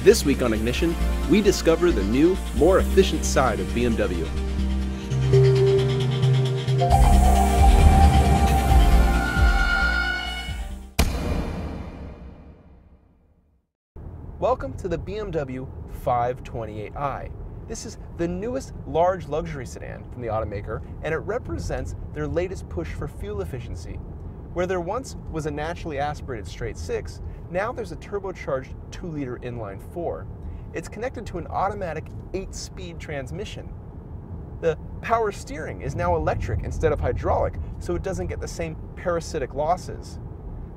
This week on Ignition, we discover the new, more efficient side of BMW. Welcome to the BMW 528i. This is the newest large luxury sedan from the automaker, and it represents their latest push for fuel efficiency. Where there once was a naturally aspirated straight 6, now there's a turbocharged 2-liter inline 4. It's connected to an automatic 8-speed transmission. The power steering is now electric instead of hydraulic, so it doesn't get the same parasitic losses.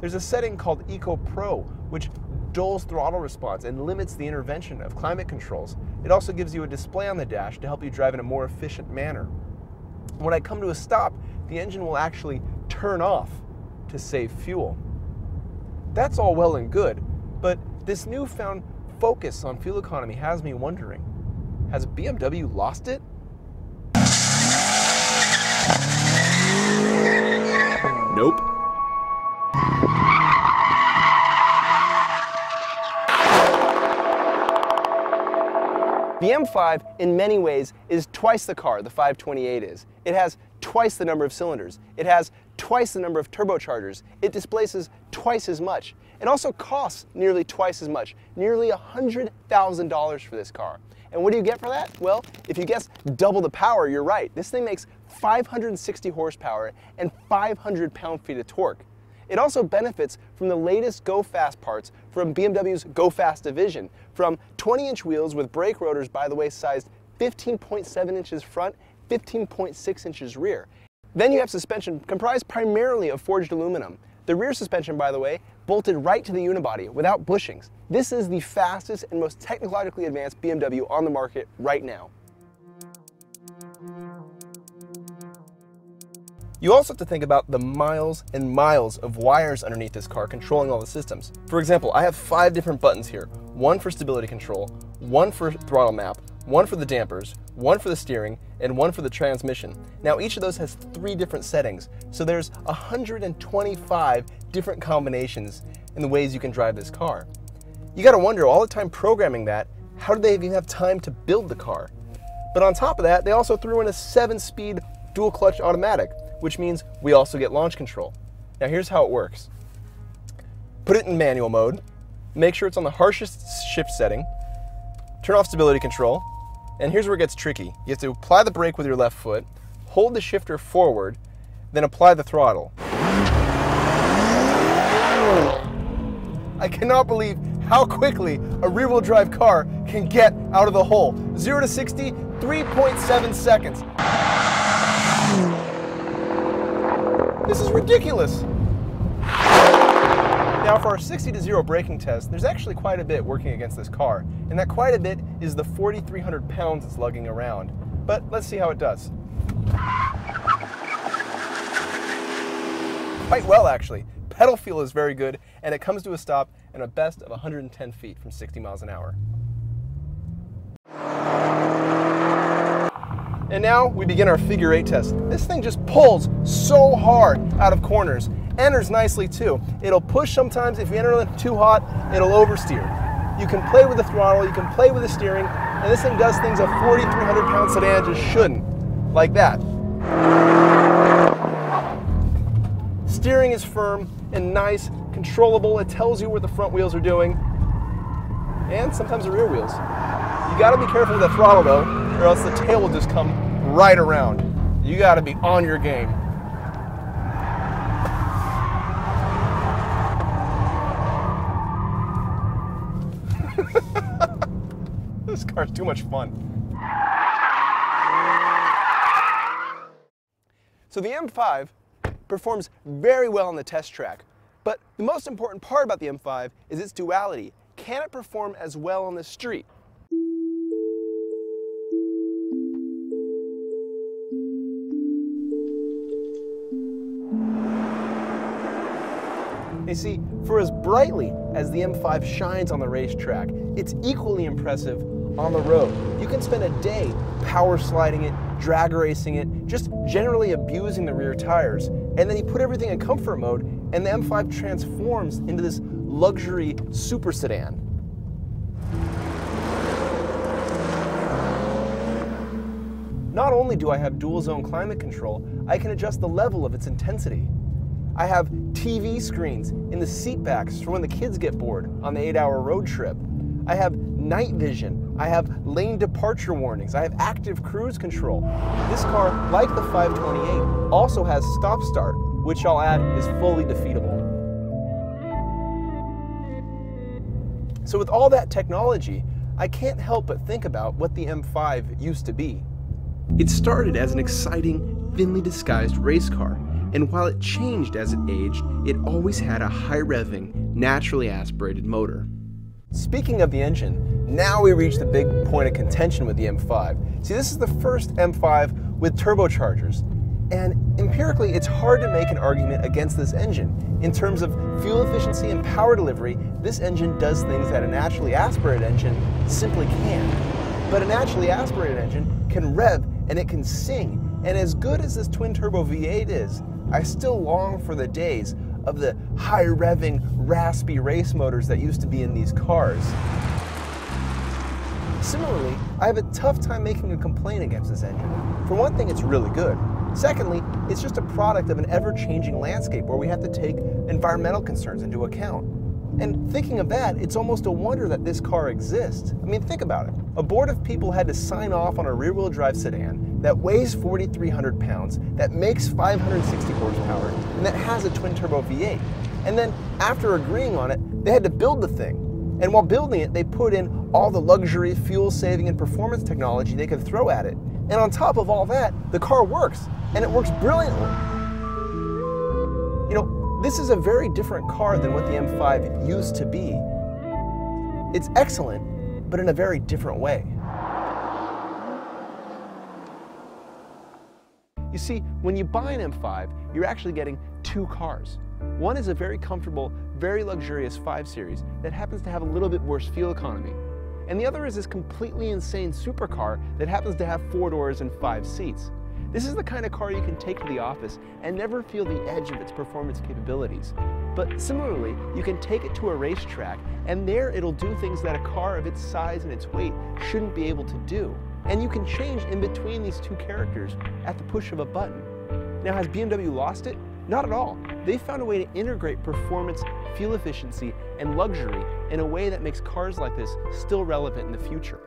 There's a setting called Eco Pro, which dulls throttle response and limits the intervention of climate controls. It also gives you a display on the dash to help you drive in a more efficient manner. When I come to a stop, the engine will actually turn off to save fuel. That's all well and good, but this newfound focus on fuel economy has me wondering, has BMW lost it? Nope. The M5, in many ways, is twice the car the 528 is. It has twice the number of cylinders. It has twice the number of turbochargers. It displaces twice as much. It also costs nearly twice as much, nearly $100,000 for this car. And what do you get for that? Well, if you guess double the power, you're right. This thing makes 560 horsepower and 500 pound-feet of torque. It also benefits from the latest Go Fast parts from BMW's Go Fast division, from 20-inch wheels with brake rotors, by the way, sized 15.7 inches front, 15.6 inches rear. Then you have suspension comprised primarily of forged aluminum. The rear suspension, by the way, bolted right to the unibody without bushings. This is the fastest and most technologically advanced BMW on the market right now. You also have to think about the miles and miles of wires underneath this car controlling all the systems. For example, I have 5 different buttons here. One for stability control, one for throttle map, one for the dampers, one for the steering, and one for the transmission. Now each of those has 3 different settings, so there's 125 different combinations in the ways you can drive this car. You gotta wonder, all the time programming that, how do they even have time to build the car? But on top of that, they also threw in a 7-speed dual clutch automatic, which means we also get launch control. Now here's how it works. Put it in manual mode, make sure it's on the harshest shift setting, turn off stability control, and here's where it gets tricky. You have to apply the brake with your left foot, hold the shifter forward, then apply the throttle. I cannot believe how quickly a rear-wheel drive car can get out of the hole. 0 to 60, 3.7 seconds. This is ridiculous. Now for our 60 to 0 braking test, there's actually quite a bit working against this car, and that quite a bit is the 4,300 pounds it's lugging around. But let's see how it does. Quite well, actually. Pedal feel is very good, and it comes to a stop in a best of 110 feet from 60 miles an hour. And now we begin our figure 8 test. This thing just pulls so hard out of corners. Enters nicely too. It'll push sometimes. If you enter it too hot, it'll oversteer. You can play with the throttle, you can play with the steering, and this thing does things a 4,300 pound sedan just shouldn't. Like that. Steering is firm and nice, controllable. It tells you what the front wheels are doing, and sometimes the rear wheels. You gotta be careful with the throttle though, or else the tail will just come right around. You gotta be on your game. This car's too much fun. So the M5 performs very well on the test track, but the most important part about the M5 is its duality. Can it perform as well on the street? You see, for as brightly as the M5 shines on the racetrack, it's equally impressive on the road. You can spend a day power sliding it, drag racing it, just generally abusing the rear tires, and then you put everything in comfort mode, and the M5 transforms into this luxury super sedan. Not only do I have dual zone climate control, I can adjust the level of its intensity. I have TV screens in the seat backs for when the kids get bored on the 8-hour road trip. I have night vision. I have lane departure warnings. I have active cruise control. This car, like the 528, also has stop start, which I'll add is fully defeatable. So with all that technology, I can't help but think about what the M5 used to be. It started as an exciting, thinly disguised race car, and while it changed as it aged, it always had a high-revving, naturally aspirated motor. Speaking of the engine, now we reach the big point of contention with the M5. See, this is the first M5 with turbochargers, and empirically it's hard to make an argument against this engine. In terms of fuel efficiency and power delivery, this engine does things that a naturally aspirated engine simply can't. But a naturally aspirated engine can rev and it can sing, and as good as this twin-turbo V8 is, I still long for the days of the high-revving, raspy race motors that used to be in these cars. Similarly, I have a tough time making a complaint against this engine. For one thing, it's really good. Secondly, it's just a product of an ever-changing landscape where we have to take environmental concerns into account. And thinking of that, it's almost a wonder that this car exists. I mean, think about it. A board of people had to sign off on a rear-wheel drive sedan that weighs 4,300 pounds, that makes 560 horsepower, and that has a twin-turbo V8. And then, after agreeing on it, they had to build the thing. And while building it, they put in all the luxury, fuel-saving, and performance technology they could throw at it. And on top of all that, the car works, and it works brilliantly. You know, this is a very different car than what the M5 used to be. It's excellent, but in a very different way. You see, when you buy an M5, you're actually getting two cars. One is a very comfortable, very luxurious 5 Series that happens to have a little bit worse fuel economy. And the other is this completely insane supercar that happens to have 4 doors and 5 seats. This is the kind of car you can take to the office and never feel the edge of its performance capabilities. But similarly, you can take it to a racetrack and there it'll do things that a car of its size and its weight shouldn't be able to do. And you can change in between these two characters at the push of a button. Now, has BMW lost it? Not at all. They found a way to integrate performance, fuel efficiency, and luxury in a way that makes cars like this still relevant in the future.